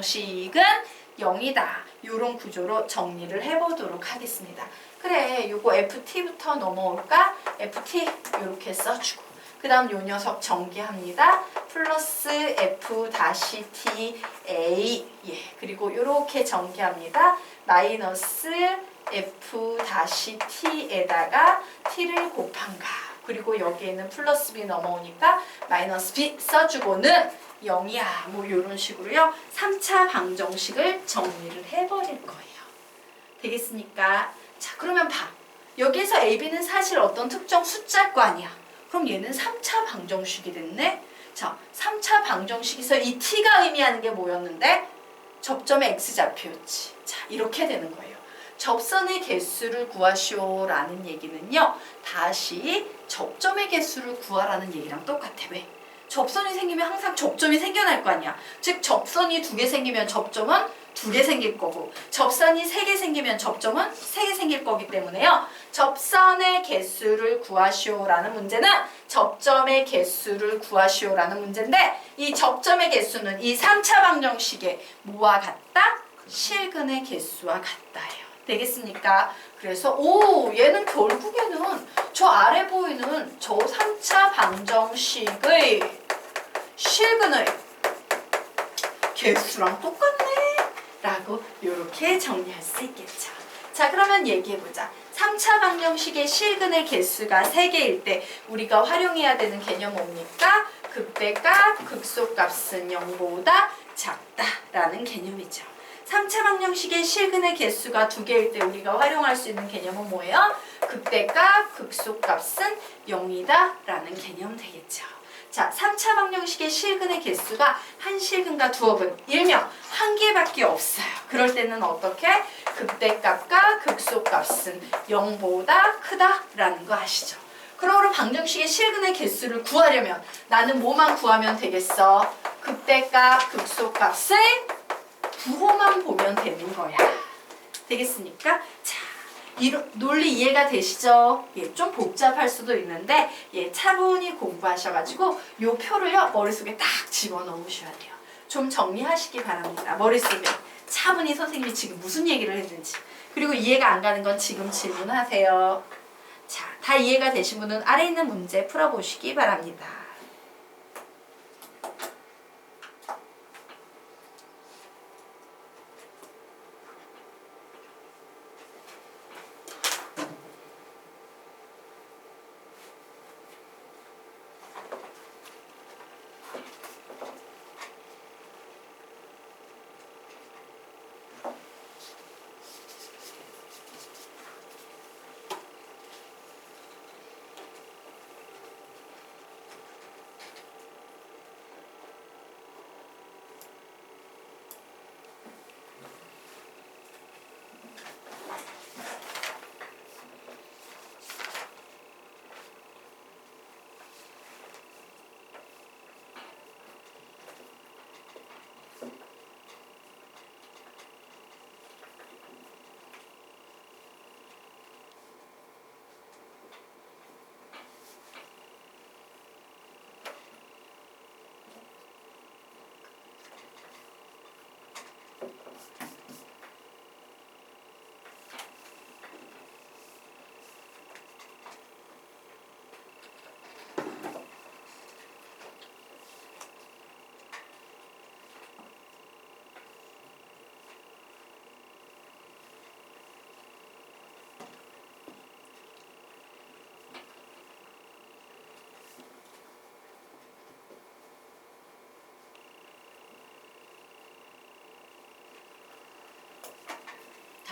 방정식은 0이다. 이런 구조로 정리를 해보도록 하겠습니다. 그래, 요거 FT부터 넘어올까? FT 이렇게 써주고 그 다음 요 녀석 전개합니다. 플러스 F-T A 그리고 이렇게 전개합니다. 마이너스 F-T에다가 T를 곱한가 그리고 여기에는 플러스 B 넘어오니까 마이너스 B 써주고는 0이야. 뭐 이런 식으로요. 3차 방정식을 정리를 해버릴 거예요. 되겠습니까? 자, 그러면 봐. 여기서 AB는 사실 어떤 특정 숫자일 거 아니야. 그럼 얘는 3차 방정식이 됐네. 자, 3차 방정식에서 이 T가 의미하는 게 뭐였는데? 접점의 X좌표였지. 자, 이렇게 되는 거예요. 접선의 개수를 구하시오라는 얘기는요. 다시 접점의 개수를 구하라는 얘기랑 똑같아. 왜? 접선이 생기면 항상 접점이 생겨날 거 아니야. 즉 접선이 2개 생기면 접점은 2개 생길 거고 접선이 3개 생기면 접점은 3개 생길 거기 때문에요. 접선의 개수를 구하시오라는 문제는 접점의 개수를 구하시오라는 문제인데 이 접점의 개수는 이 3차 방정식의 뭐와 같다? 실근의 개수와 같다예요. 되겠습니까? 그래서 얘는 결국에는 저 아래 보이는 저 3차 방정식의 실근의 개수랑 똑같네 라고 이렇게 정리할 수 있겠죠. 자, 그러면 얘기해보자. 3차 방정식의 실근의 개수가 3개일 때 우리가 활용해야 되는 개념 뭡니까? 극대값, 극소값은 0보다 작다라는 개념이죠. 3차 방정식의 실근의 개수가 2개일 때 우리가 활용할 수 있는 개념은 뭐예요? 극대값, 극소값은 0이다 라는 개념 되겠죠. 자, 3차 방정식의 실근의 개수가 한 실근과 두억은 일명 한 개밖에 없어요. 그럴 때는 어떻게? 극대값과 극소값은 0보다 크다라는 거 아시죠? 그러므로 방정식의 실근의 개수를 구하려면 나는 뭐만 구하면 되겠어? 극대값, 극소값의 부호만 보면 되는 거야. 되겠습니까? 자, 논리 이해가 되시죠? 예, 좀 복잡할 수도 있는데 차분히 공부하셔가지고 요 표를요 머릿속에 딱 집어넣으셔야 돼요. 좀 정리하시기 바랍니다. 머릿속에 차분히 선생님이 지금 무슨 얘기를 했는지 그리고 이해가 안 가는 건 지금 질문하세요. 자, 다 이해가 되신 분은 아래 있는 문제 풀어보시기 바랍니다.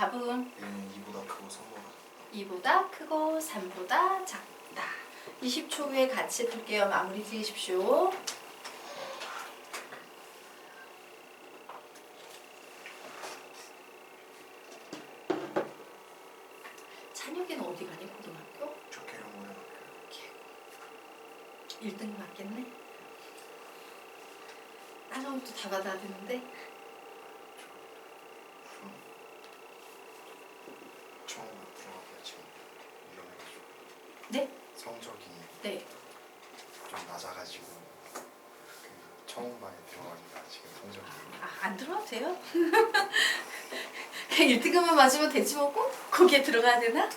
답은 2보다 크고 3보다 2보다 크고 3보다 작다. 20초 후에 같이 풀게요. 마무리 지으십시오. 찬혁이는 어디 가니? 고등학교? 저 계룡고등학교 1등 맞겠네? 다른 것도 다 받아야 되는데? 처음 들어가기가 지금 위험해가지고 네? 성적이 네. 좀 낮아가지고 처음 성방에 들어가니까 지금 성적이 안 들어가도 돼요. 그냥 1등급만 맞으면 되지 뭐 꼭 거기에 들어가야 되나?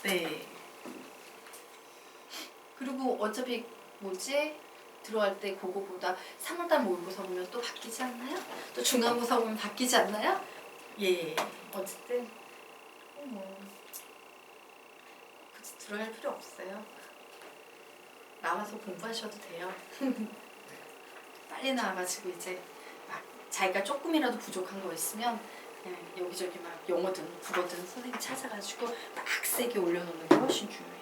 네. 그리고 어차피 뭐지? 들어갈 때 그거보다 3월달 모의고사 보면 또 바뀌지 않나요? 또 중간고사 보면 바뀌지 않나요? 예. 어쨌든 뭐 굳이 들어갈 필요 없어요. 나와서 공부하셔도 돼요. 빨리 나와가지고 이제 막 자기가 조금이라도 부족한 거 있으면 그냥 여기저기 막 영어든 국어든 선생님 찾아가지고 막 세게 올려놓는 게 훨씬 중요해요.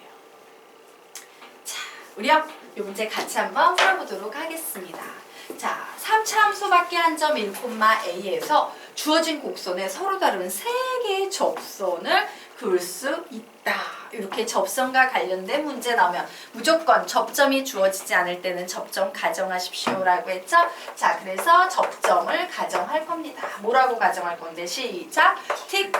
자, 우리요 이 문제 같이 한번 풀어보도록 하겠습니다. 자, 3차 함수밖에 한 점 1,a에서 주어진 곡선에 서로 다른 3개의 접선을 그을 수 있다. 이렇게 접선과 관련된 문제 나오면 무조건 접점이 주어지지 않을 때는 접점 가정하십시오 라고 했죠. 자, 그래서 접점을 가정할 겁니다. 뭐라고 가정할 건데 시작! t,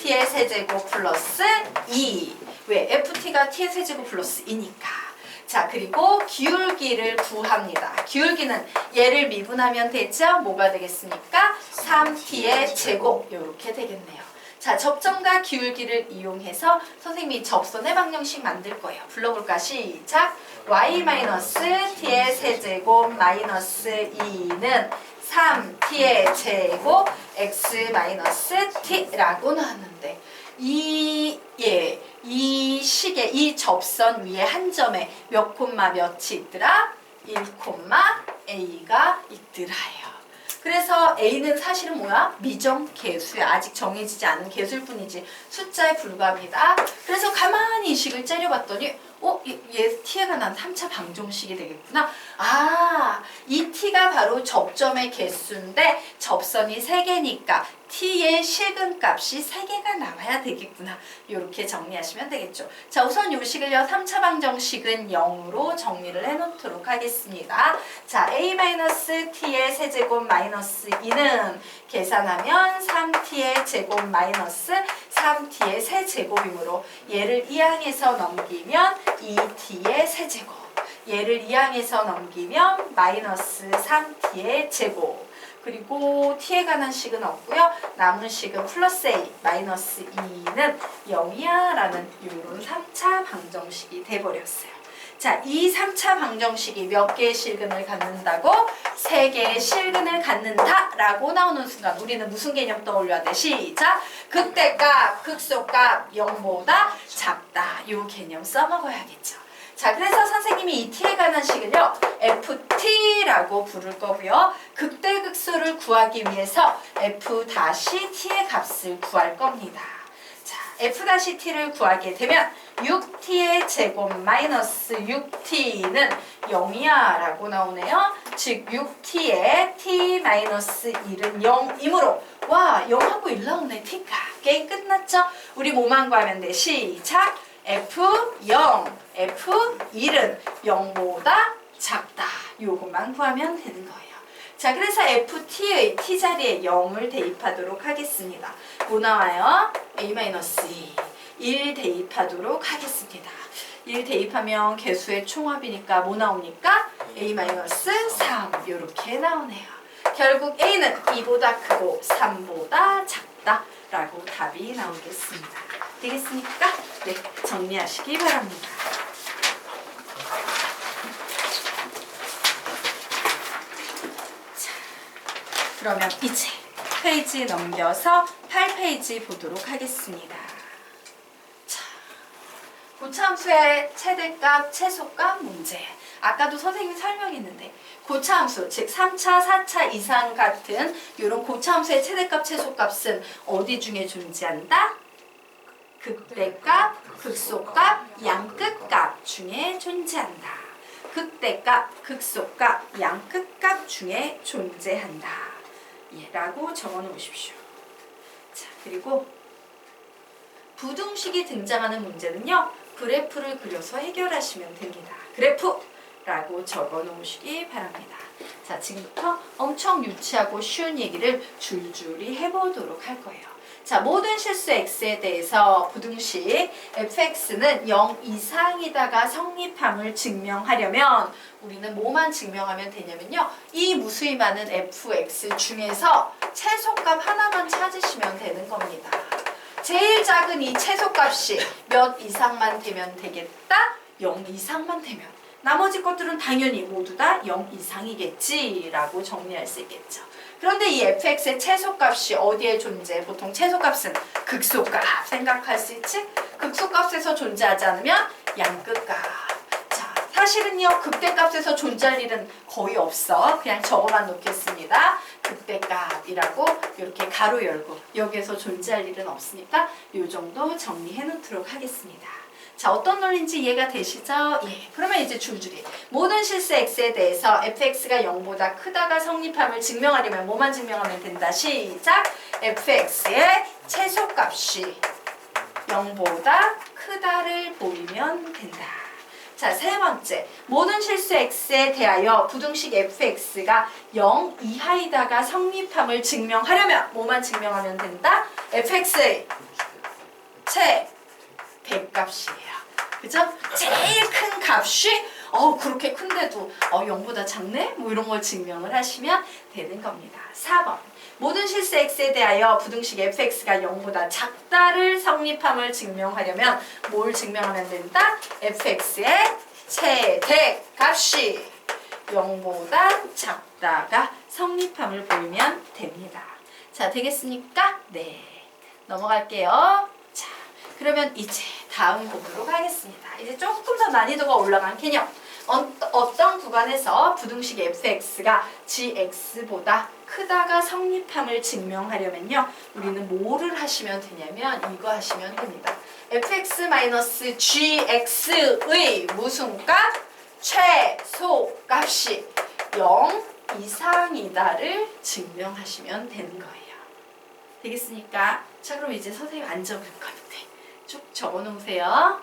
t의 세제곱 플러스 2. 왜? ft가 t의 세제곱 플러스 2니까. 자, 그리고 기울기를 구합니다. 기울기는 얘를 미분하면 되죠? 뭐가 되겠습니까? 3t의 제곱 이렇게 되겠네요. 자, 접점과 기울기를 이용해서 선생님이 접선의 방정식 만들 거예요. 불러볼까? 시작! y-t의 세제곱 마이너스 2는 3t의 제곱 x-t라고 나왔는데 이 식의 이 접선 위에 한 점에 몇 콤마 몇이 있더라? 1,a가 있더라요. 그래서 a는 사실은 뭐야? 미정계수야. 아직 정해지지 않은 계수일 뿐이지 숫자에 불과합니다. 그래서 가만히 이 식을 째려봤더니 얘 t가 난 3차 방정식이 되겠구나. 아, 이 t가 바로 접점의 개수인데 접선이 3개니까 t의 실근값이 3개가 나와야 되겠구나. 이렇게 정리하시면 되겠죠. 자, 우선 이 식을요. 3차 방정식은 0으로 정리를 해놓도록 하겠습니다. 자, a-t의 세제곱 마이너스 2는 계산하면 3t의 제곱 마이너스 3t의 세제곱이므로 얘를 2항에서 넘기면 2t의 세제곱, 얘를 2항에서 넘기면 마이너스 3t의 제곱, 그리고 t에 관한 식은 없고요. 남은 식은 플러스 a 마이너스 2는 0이야 라는 이런 3차 방정식이 돼버렸어요. 자, 이 3차 방정식이 몇 개의 실근을 갖는다고? 3개의 실근을 갖는다 라고 나오는 순간 우리는 무슨 개념 떠올려야 돼? 시작! 극대값, 극소값 0보다 작다. 이 개념 써먹어야겠죠. 자, 그래서 선생님이 이 t에 관한 식을요 ft라고 부를 거고요. 극대극소를 구하기 위해서 f-t의 값을 구할 겁니다. 자, f-t를 구하게 되면 6t의 제곱 마이너스 6t는 0이야 라고 나오네요. 즉 6t의 t 마이너스 1은 0이므로 와, 0하고 1 나오네. t가 게임 끝났죠? 우리 뭐만 구하면 돼? 시작! F0, F1은 0보다 작다. 요것만 구하면 되는 거예요. 자, 그래서 FT의 T자리에 0을 대입하도록 하겠습니다. 뭐 나와요? A-2, 1 대입하도록 하겠습니다. 1 대입하면 개수의 총합이니까 뭐 나옵니까? A-3 이렇게 나오네요. 결국 A는 2보다 크고 3보다 작다 라고 답이 나오겠습니다. 되겠습니까? 네, 정리하시기 바랍니다. 자, 그러면 이제 페이지 넘겨서 8페이지 보도록 하겠습니다. 자, 고차함수의 최대값, 최소값 문제. 아까도 선생님이 설명했는데 고차함수, 즉 3차, 4차 이상 같은 이런 고차함수의 최대값, 최소값은 어디 중에 존재한다? 극대값, 극소값, 양끝값 중에 존재한다. 극대값, 극소값, 양끝값 중에 존재한다. 예, 라고 적어 놓으십시오. 자, 그리고 부등식이 등장하는 문제는요. 그래프를 그려서 해결하시면 됩니다. 그래프! 라고 적어 놓으시기 바랍니다. 자, 지금부터 엄청 유치하고 쉬운 얘기를 줄줄이 해보도록 할 거예요. 자, 모든 실수 x에 대해서 부등식 fx는 0 이상이다가 성립함을 증명하려면 우리는 뭐만 증명하면 되냐면요. 이 무수히 많은 fx 중에서 최소값 하나만 찾으시면 되는 겁니다. 제일 작은 이 최소값이 몇 이상만 되면 되겠다? 0 이상만 되면. 나머지 것들은 당연히 모두 다 0 이상이겠지 라고 정리할 수 있겠죠. 그런데 이 fx의 최소값이 어디에 존재해? 보통 최소값은 극소값 생각할 수 있지? 극소값에서 존재하지 않으면 양끝값. 자, 사실은요 극대값에서 존재할 일은 거의 없어. 그냥 적어만 놓겠습니다. 극대값이라고 이렇게 가로 열고 여기에서 존재할 일은 없으니까 이 정도 정리해 놓도록 하겠습니다. 자, 어떤 논리인지 이해가 되시죠? 예. 그러면 이제 줄줄이 모든 실수 x에 대해서 fx가 0보다 크다가 성립함을 증명하려면 뭐만 증명하면 된다. 시작! fx의 최소값이 0보다 크다를 보이면 된다. 자, 세 번째. 모든 실수 x에 대하여 부등식 fx가 0 이하이다가 성립함을 증명하려면 뭐만 증명하면 된다? fx의 대값이에요. 그죠? 제일 큰 값이 그렇게 큰데도 0보다 작네? 뭐 이런 걸 증명을 하시면 되는 겁니다. 4번. 모든 실수 x에 대하여 부등식 fx가 0보다 작다를 성립함을 증명하려면 뭘 증명하면 된다? fx의 최대값이 0보다 작다가 성립함을 보이면 됩니다. 자, 되겠습니까? 네. 넘어갈게요. 자, 그러면 이제 다음 보도록 하겠습니다. 이제 조금 더 난이도가 올라간 개념. 어떤 구간에서 부등식 fx가 gx보다 크다가 성립함을 증명하려면요. 우리는 뭐를 하시면 되냐면 이거 하시면 됩니다. fx-gx의 무슨 값? 최소값이 0 이상이다를 증명하시면 되는 거예요. 되겠습니까? 자, 그럼 이제 선생님 안 적을 건데 쭉 적어 놓으세요.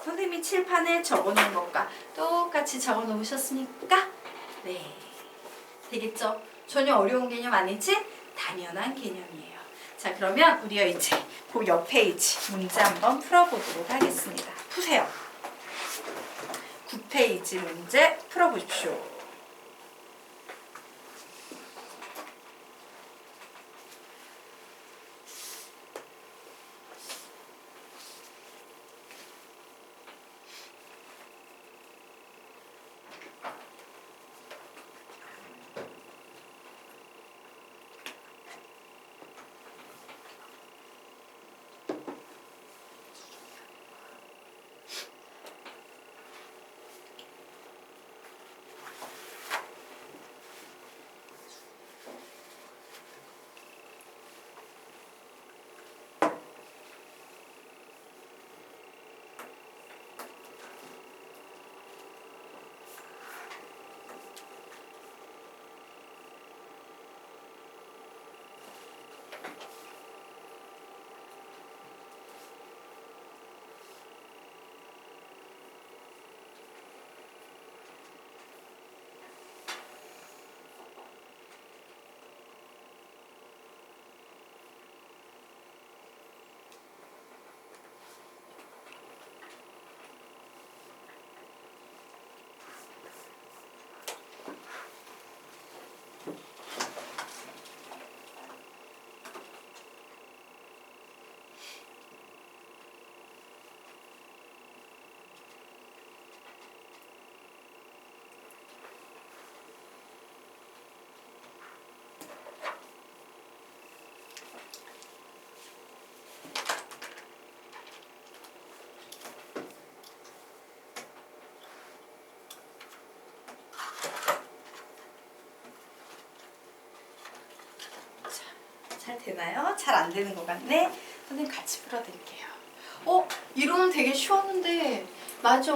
선생님이 칠판에 적어놓은 것과 똑같이 적어놓으셨습니까? 네. 되겠죠? 전혀 어려운 개념 아니지? 당연한 개념이에요. 자, 그러면 우리가 이제 그 옆 페이지 문제 한번 풀어보도록 하겠습니다. 푸세요. 9페이지 문제 풀어보십시오. 되나요? 잘 안 되는 것 같네. 선생님 같이 풀어드릴게요. 이론은 되게 쉬웠는데 맞아.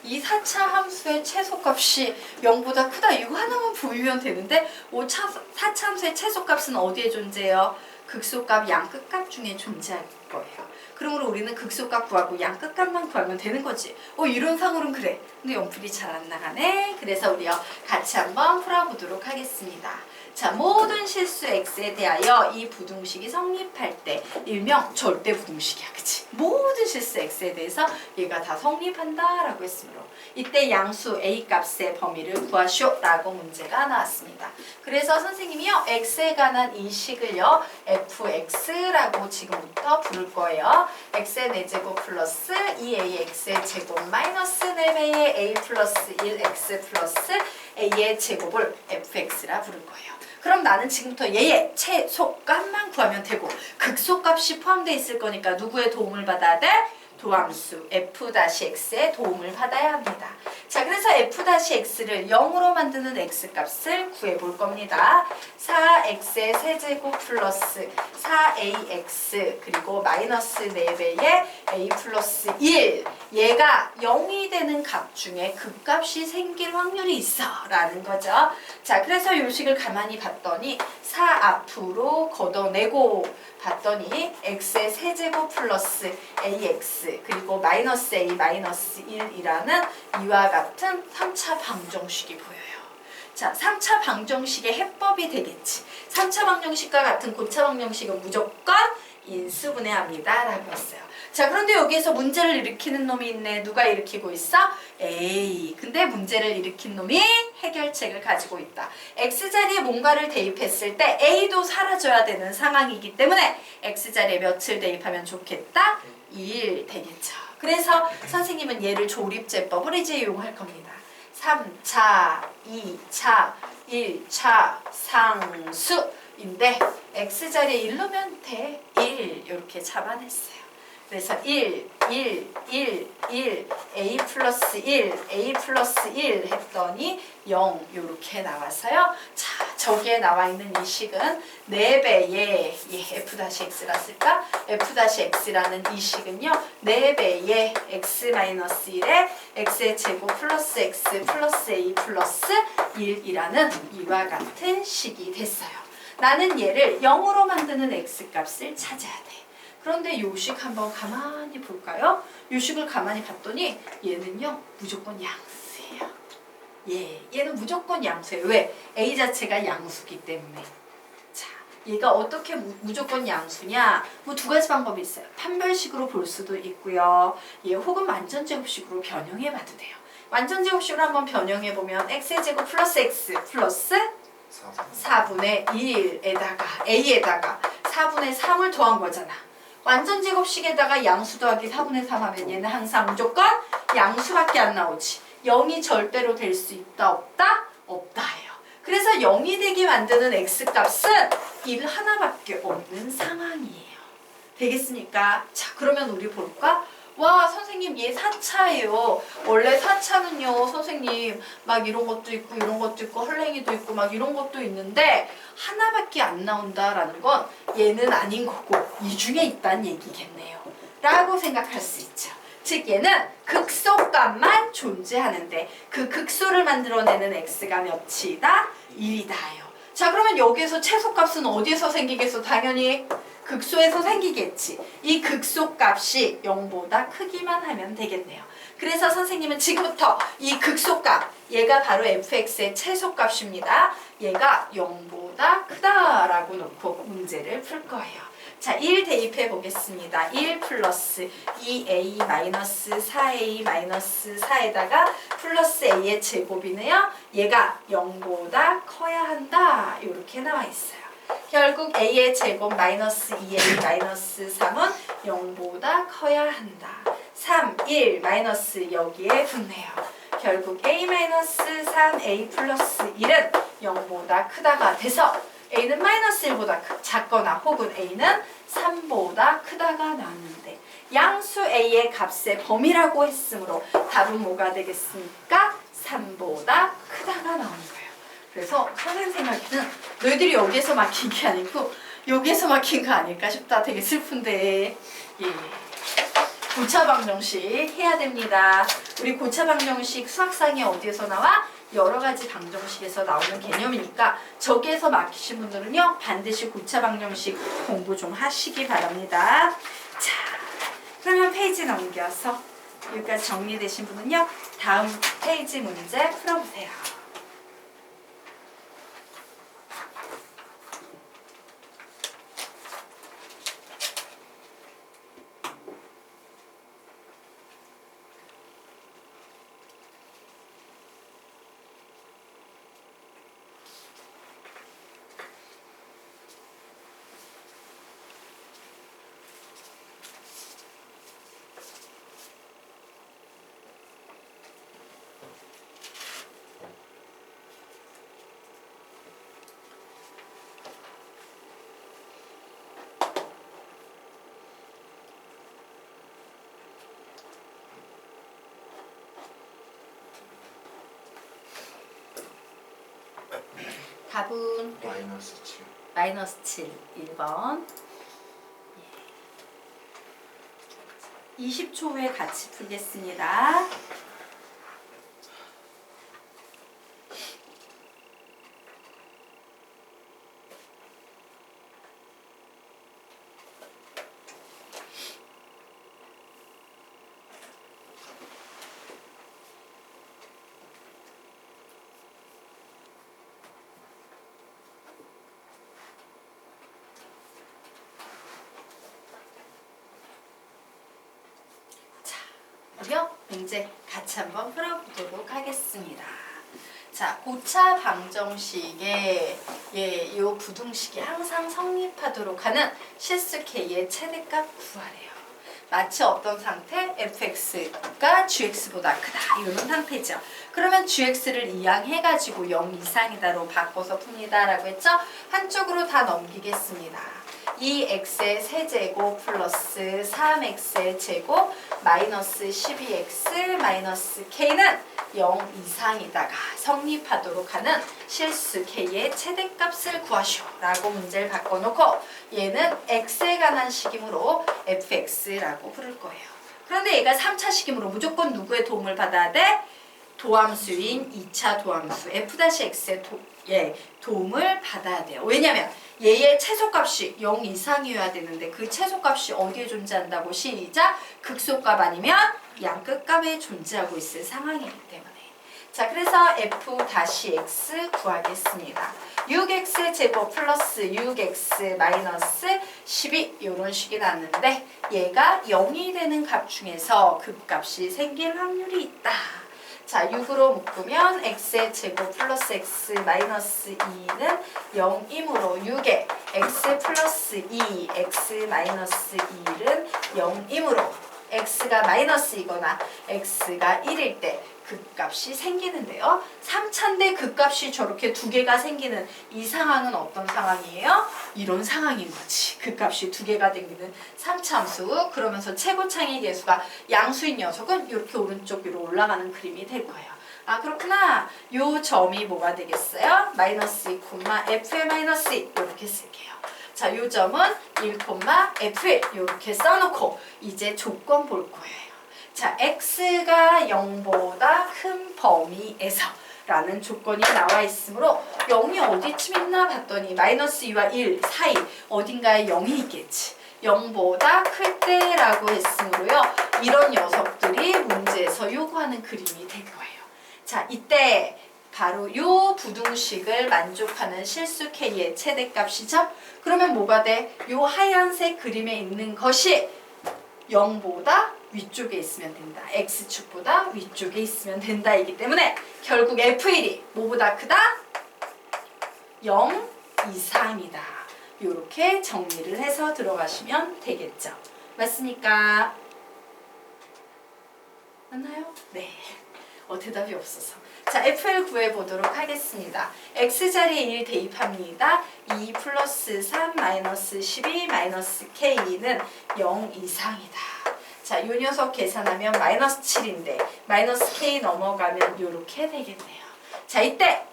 이 4차 함수의 최소값이 0보다 크다. 이거 하나만 보이면 되는데 4차 함수의 최소값은 어디에 존재해요? 극소값, 양끝값 중에 존재할 거예요. 그러므로 우리는 극소값 구하고 양끝값만 구하면 되는 거지. 이론상으로는 그래. 근데 연필이 잘 안 나가네. 그래서 우리요 같이 한번 풀어보도록 하겠습니다. 자, 모든 실수 x에 대하여 이 부등식이 성립할 때 일명 절대 부등식이야. 그치? 모든 실수 x에 대해서 얘가 다 성립한다 라고 했으므로 이때 양수 a 값의 범위를 구하시오 라고 문제가 나왔습니다. 그래서 선생님이요 x에 관한 이 식을요 fx라고 지금부터 부를 거예요. x의 4제곱 플러스 2ax의 제곱 마이너스 4배의 a 플러스 1x 플러스 a의 제곱을 fx라 부를 거예요. 그럼 나는 지금부터 얘의 최소값만 구하면 되고 극소값이 포함되어 있을 거니까 누구의 도움을 받아야 돼? 도함수 f-x의 도움을 받아야 합니다. 자, 그래서 f-x를 0으로 만드는 x값을 구해볼 겁니다. 4x의 세제곱 플러스 4ax 그리고 마이너스 4배의 a 플러스 1 얘가 0이 되는 값 중에 극값이 생길 확률이 있어 라는 거죠. 자, 그래서 요 식을 가만히 봤더니 4 앞으로 걷어내고 봤더니 x의 세제곱 플러스 ax 그리고 마이너스 a 마이너스 1이라는 이와 같은 3차 방정식이 보여요. 자, 3차 방정식의 해법이 되겠지. 3차 방정식과 같은 고차 방정식은 무조건 인수분해합니다 라고 했어요. 자, 그런데 여기에서 문제를 일으키는 놈이 있네. 누가 일으키고 있어? A. 근데 문제를 일으킨 놈이 해결책을 가지고 있다. X자리에 뭔가를 대입했을 때 A도 사라져야 되는 상황이기 때문에 X자리에 몇을 대입하면 좋겠다? 1 되겠죠. 그래서 선생님은 얘를 조립제법을 이제 이용할 겁니다. 3차, 2차, 1차 상수인데 X자리에 1 넣으면 돼. 1 이렇게 잡아냈어요. 그래서 1, 1, 1, 1, a 플러스 1, a 플러스 1 했더니 0 이렇게 나와서요. 자, 저기에 나와 있는 이 식은 4배의 f-x라 쓸까? f-x라는 이 식은요. 4배의 x-1에 x의 제곱 플러스 x 플러스 a 플러스 1이라는 이와 같은 식이 됐어요. 나는 얘를 0으로 만드는 x값을 찾아야 돼. 그런데 요식 한번 가만히 볼까요? 요식을 가만히 봤더니 얘는요 무조건 양수예요. 얘는 무조건 양수예요. 왜? A 자체가 양수기 때문에. 자, 얘가 어떻게 무조건 양수냐? 뭐 두 가지 방법이 있어요. 판별식으로 볼 수도 있고요. 얘 혹은 완전제곱식으로 변형해봐도 돼요. 완전제곱식으로 한번 변형해보면 x의 제곱 플러스 x 플러스 4분의 1에다가 a에다가 4분의 3을 더한 거잖아. 완전제곱식에다가 양수 더하기 4분의 3 하면 얘는 항상 무조건 양수밖에 안 나오지. 0이 절대로 될 수 있다 없다? 없다예요. 그래서 0이 되게 만드는 x값은 1 하나밖에 없는 상황이에요. 되겠습니까? 자, 그러면 우리 볼까? 와, 선생님 얘 4차예요. 원래 4차는요 선생님 막 이런 것도 있고 이런 것도 있고 헐랭이도 있고 막 이런 것도 있는데 하나밖에 안 나온다라는 건 얘는 아닌 거고 이 중에 있다는 얘기겠네요 라고 생각할 수 있죠. 즉 얘는 극소값만 존재하는데 그 극소를 만들어내는 x가 몇이다? 1이다요. 자, 그러면 여기에서 최소값은 어디에서 생기겠어? 당연히 극소에서 생기겠지. 이 극소값이 0보다 크기만 하면 되겠네요. 그래서 선생님은 지금부터 이 극소값, 얘가 바로 fx의 최소값입니다. 얘가 0보다 크다라고 놓고 문제를 풀 거예요. 자, 1 대입해 보겠습니다. 1 플러스 2a 마이너스 4a 마이너스 4에다가 플러스 a의 제곱이네요. 얘가 0보다 커야 한다. 이렇게 나와 있어요. 결국 a의 제곱 마이너스 2a 마이너스 3은 0보다 커야 한다. 3, 1 마이너스 여기에 붙네요. 결국 a 마이너스 3a 플러스 1은 0보다 크다가 돼서 a는 마이너스 1보다 작거나 혹은 a는 3보다 크다가 나왔는데 양수 a의 값의 범위라고 했으므로 답은 뭐가 되겠습니까? 3보다 크다가 나오는 거예요. 그래서 선생님 생각에는 너희들이 여기에서 막힌 게 아니고 여기에서 막힌 거 아닐까 싶다. 되게 슬픈데. 예. 고차 방정식 해야 됩니다. 우리 고차 방정식 수학상에 어디에서 나와? 여러 가지 방정식에서 나오는 개념이니까 저기에서 막히신 분들은요 반드시 고차 방정식 공부 좀 하시기 바랍니다. 자, 그러면 페이지 넘겨서 여기까지 정리되신 분은요 다음 페이지 문제 풀어보세요. 답은 -7. -7 1번. 20초 후에 같이 풀겠습니다. 우리요 문제 같이 한번 풀어보도록 하겠습니다. 자, 고차 방정식에 요 부등식이 항상 성립하도록 하는 실수 k의 최대값 구하래요. 마치 어떤 상태? fx가 gx보다 크다 이런 상태죠. 그러면 gx를 이항해가지고 0 이상이다로 바꿔서 풉니다 라고 했죠. 한쪽으로 다 넘기겠습니다. 2x의 세제곱 플러스 3x의 제곱 마이너스 12x 마이너스 k는 0 이상이다가 성립하도록 하는 실수 k의 최대값을 구하시오 라고 문제를 바꿔놓고 얘는 x에 관한 식이므로 fx라고 부를 거예요. 그런데 얘가 3차 식이므로 무조건 누구의 도움을 받아야 돼? 도함수인 2차 도함수 f-x의 도움을 받아야 돼요. 왜냐면 얘의 최소값이 0 이상이어야 되는데 그 최소값이 어디에 존재한다고? 시작! 극소값 아니면 양끝값에 존재하고 있을 상황이기 때문에. 자, 그래서 f-x 구하겠습니다. 6x 제곱 플러스 6x 마이너스 12 이런 식이 났는데 얘가 0이 되는 값 중에서 급값이 생길 확률이 있다. 자, 6으로 묶으면 x의 제곱 플러스 x 마이너스 2는 0이므로 6에 x 플러스 2, x 마이너스 1은 0이므로 x가 마이너스이거나 x가 1일 때 극값이 생기는데요. 3차인데 극값이 저렇게 두 개가 생기는 이 상황은 어떤 상황이에요? 이런 상황인 거지. 극값이 두 개가 생기는 3차 함수. 그러면서 최고창의 계수가 양수인 녀석은 이렇게 오른쪽 위로 올라가는 그림이 될 거예요. 아, 그렇구나. 요 점이 뭐가 되겠어요? 마이너스 2, f의 마이너스 2 이렇게 쓸게요. 자, 요 점은 1, f1 이렇게 써놓고 이제 조건 볼 거예요. 자, x가 0보다 큰 범위에서 라는 조건이 나와 있으므로 0이 어디쯤 있나 봤더니 마이너스 2와 1 사이 어딘가에 0이 있겠지. 0보다 클 때라고 했으므로요. 이런 녀석들이 문제에서 요구하는 그림이 될 거예요. 자, 이때 바로 요 부등식을 만족하는 실수 k의 최대값이죠. 그러면 뭐가 돼? 요 하얀색 그림에 있는 것이 0보다 위쪽에 있으면 된다. x축보다 위쪽에 있으면 된다. 이기 때문에 결국 f1이 뭐보다 크다? 0 이상이다. 이렇게 정리를 해서 들어가시면 되겠죠. 맞습니까? 맞나요? 네. 대답이 없어서. 자, f를 구해보도록 하겠습니다. x자리에 1 대입합니다. 2 플러스 3 마이너스 12 마이너스 k는 0 이상이다. 자, 요 녀석 계산하면 마이너스 7인데 마이너스 k 넘어가면 요렇게 되겠네요. 자, 이때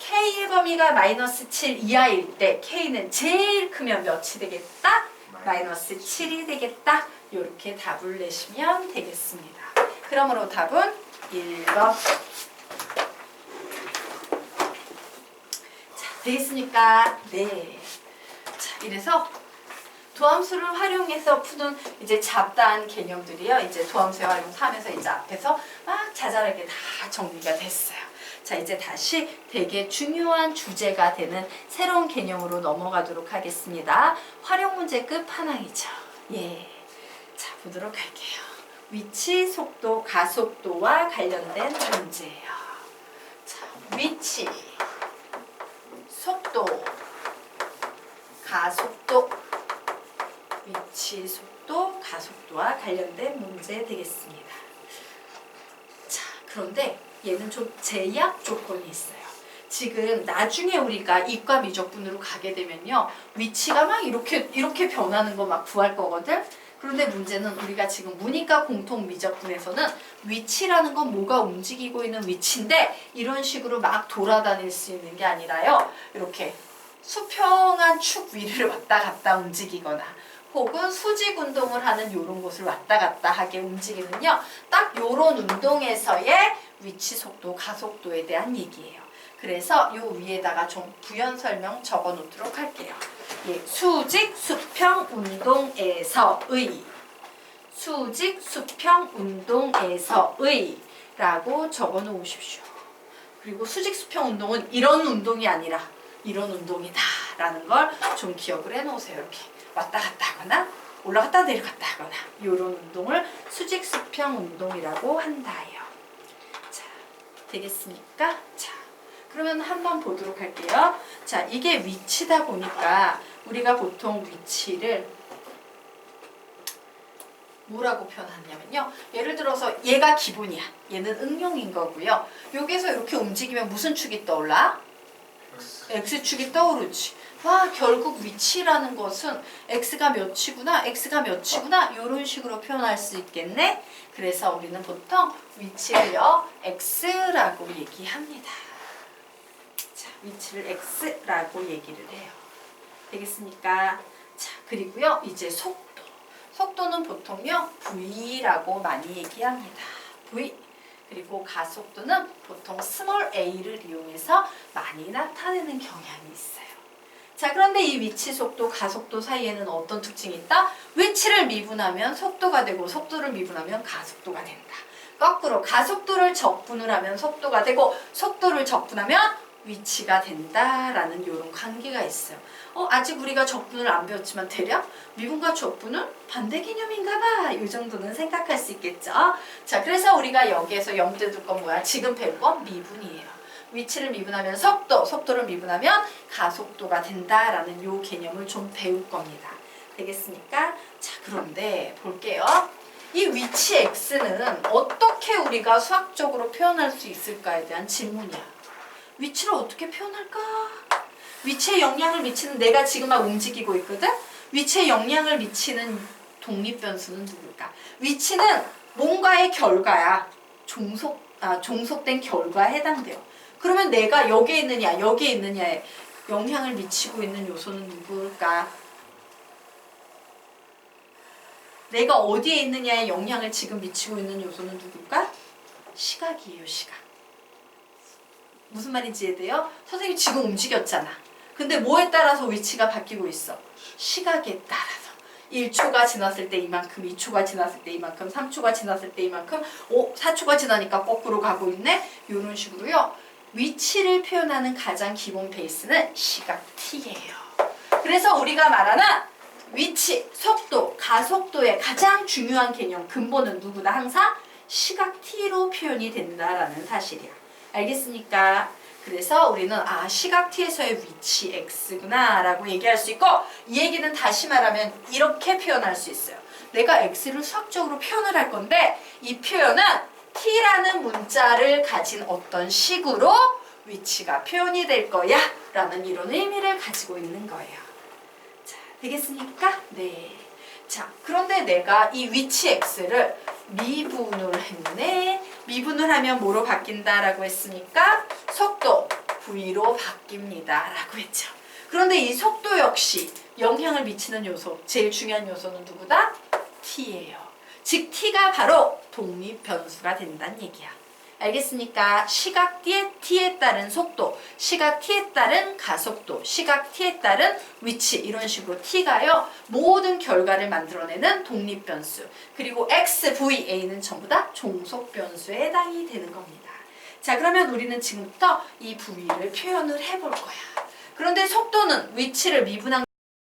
K의 범위가 마이너스 7 이하일 때 K는 제일 크면 몇이 되겠다? 마이너스 7이 되겠다. 이렇게 답을 내시면 되겠습니다. 그러므로 답은 1번. 자, 되겠습니까? 네. 자, 이래서 도함수를 활용해서 푸는 이제 잡다한 개념들이요. 이제 도함수의 활용 3에서 이제 앞에서 막 자잘하게 다 정리가 됐어요. 자, 이제 다시 되게 중요한 주제가 되는 새로운 개념으로 넘어가도록 하겠습니다. 활용 문제 끝판왕이죠. 예. 자, 보도록 할게요. 위치, 속도, 가속도와 관련된 문제예요. 자, 위치, 속도, 가속도. 위치, 속도, 가속도와 관련된 문제 되겠습니다. 자, 그런데 얘는 좀 제약 조건이 있어요. 지금 나중에 우리가 이과 미적분으로 가게 되면요, 위치가 막 이렇게 변하는 거 막 구할 거거든. 그런데 문제는 우리가 지금 문이과 공통 미적분에서는 위치라는 건 뭐가 움직이고 있는 위치인데 이런 식으로 막 돌아다닐 수 있는 게 아니라요, 이렇게 수평한 축 위를 왔다 갔다 움직이거나 혹은 수직 운동을 하는 이런 곳을 왔다 갔다 하게 움직이는요, 딱 이런 운동에서의 위치, 속도, 가속도에 대한 얘기예요. 그래서 요 위에다가 좀 부연 설명 적어 놓도록 할게요. 예, 수직 수평 운동에서의, 수직 수평 운동에서의 라고 적어 놓으십시오. 그리고 수직 수평 운동은 이런 운동이 아니라 이런 운동이다 라는 걸 좀 기억을 해 놓으세요. 이렇게 왔다 갔다 하거나 올라갔다 내려갔다 하거나 이런 운동을 수직 수평 운동이라고 한다요. 자, 되겠습니까? 자, 그러면 한번 보도록 할게요. 자, 이게 위치다 보니까 우리가 보통 위치를 뭐라고 표현하냐면요, 예를 들어서 얘가 기본이야. 얘는 응용인 거고요. 여기서 이렇게 움직이면 무슨 축이 떠올라? X축이 떠오르지. 와, 결국 위치라는 것은 X가 몇이구나, X가 몇이구나 이런 식으로 표현할 수 있겠네. 그래서 우리는 보통 위치를요, X라고 얘기합니다. 자, 위치를 X라고 얘기를 해요. 되겠습니까? 자, 그리고요, 이제 속도. 속도는 보통요, V라고 많이 얘기합니다. V. 그리고 가속도는 보통 스몰 a를 이용해서 많이 나타내는 경향이 있어요. 자, 그런데 이 위치, 속도, 가속도 사이에는 어떤 특징이 있다? 위치를 미분하면 속도가 되고 속도를 미분하면 가속도가 된다. 거꾸로 가속도를 적분을 하면 속도가 되고 속도를 적분하면 위치가 된다라는 이런 관계가 있어요. 아직 우리가 적분을 안 배웠지만 대략 미분과 적분은 반대 개념인가 봐. 이 정도는 생각할 수 있겠죠. 자, 그래서 우리가 여기에서 염두에 둘 건 뭐야? 지금 배운 건 미분이에요. 위치를 미분하면 속도, 속도를 미분하면 가속도가 된다라는 요 개념을 좀 배울 겁니다. 되겠습니까? 자, 그런데 볼게요. 이 위치 x는 어떻게 우리가 수학적으로 표현할 수 있을까에 대한 질문이야. 위치를 어떻게 표현할까? 위치에 영향을 미치는, 내가 지금 막 움직이고 있거든? 위치에 영향을 미치는 독립변수는 누굴까? 위치는 뭔가의 결과야. 종속된 결과에 해당돼요. 그러면 내가 여기에 있느냐, 여기에 있느냐에 영향을 미치고 있는 요소는 누굴까? 내가 어디에 있느냐에 영향을 지금 미치고 있는 요소는 누굴까? 시각이에요, 시각. 무슨 말인지 이해돼요? 선생님이 지금 움직였잖아. 근데 뭐에 따라서 위치가 바뀌고 있어? 시각에 따라서. 1초가 지났을 때 이만큼, 2초가 지났을 때 이만큼, 3초가 지났을 때 이만큼, 4초가 지나니까 거꾸로 가고 있네? 이런 식으로요. 위치를 표현하는 가장 기본 베이스는 시각 t예요. 그래서 우리가 말하는 위치, 속도, 가속도의 가장 중요한 개념, 근본은 누구나 항상 시각 t로 표현이 된다라는 사실이야. 알겠습니까? 그래서 우리는 시각 t에서의 위치 x구나 라고 얘기할 수 있고, 이 얘기는 다시 말하면 이렇게 표현할 수 있어요. 내가 x를 수학적으로 표현을 할 건데 이 표현은 t라는 문자를 가진 어떤 식으로 위치가 표현이 될 거야 라는 이런 의미를 가지고 있는 거예요. 자, 되겠습니까? 네. 자, 그런데 내가 이 위치 x를 미분을 했네. 미분을 하면 뭐로 바뀐다라고 했으니까 속도 V로 바뀝니다. 라고 했죠. 그런데 이 속도 역시 영향을 미치는 요소, 제일 중요한 요소는 누구다? T예요. 즉 T가 바로 독립 변수가 된다는 얘기야. 알겠습니까? 시각 T에 따른 속도, 시각 T에 따른 가속도, 시각 T에 따른 위치, 이런 식으로 T가요 모든 결과를 만들어내는 독립 변수, 그리고 X, V, A는 전부 다 종속 변수에 해당이 되는 겁니다. 자, 그러면 우리는 지금부터 이 V를 표현을 해볼 거야. 그런데 속도는 위치를 미분한